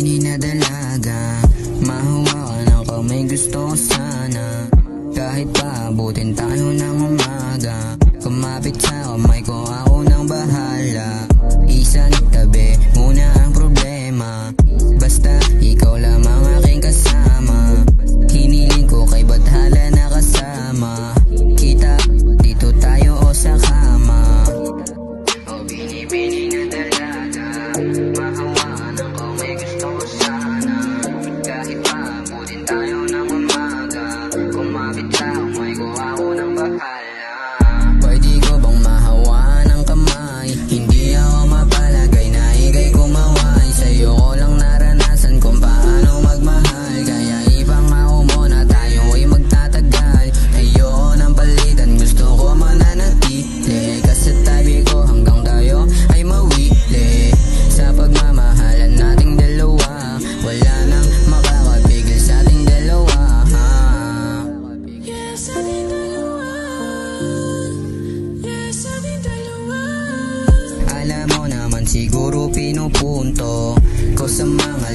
bini na dalaga, mahawakan ako, may gusto ko sana. Kahit paabutin tayo ng umaga, kumapit sa kamay ko, ako nang bahala. Isang tabi muna ang problema, basta ikaw lamang aking kasama. Hiniling ko kay bathala na kasama, kita dito tayo o sa kama. O bini-bini na dalaga, mahawakan ako, may gusto ko sana. Kahit paabutin tayo ng umaga, kumapit sa kamay ko, ako nang bahala. Pwede ko bang mahawakan ang kamay? Hindi ako mapalagay na ikay kumaway. Sa'yo ko lang naranasan kung paano magmahal, kaya ipangako mo na tayo ay magtatagal. Ayoko nang palitan, gusto ko mananatili ka sa tabi ko hanggang tayo ay mawili. Sa pagmamahalan nating dalawa, wala nang makakapigil sa ating dalawa. Yes, ating dalawa. Yes, ating dalawa. Alam mo naman siguro pinupunto ko sa mga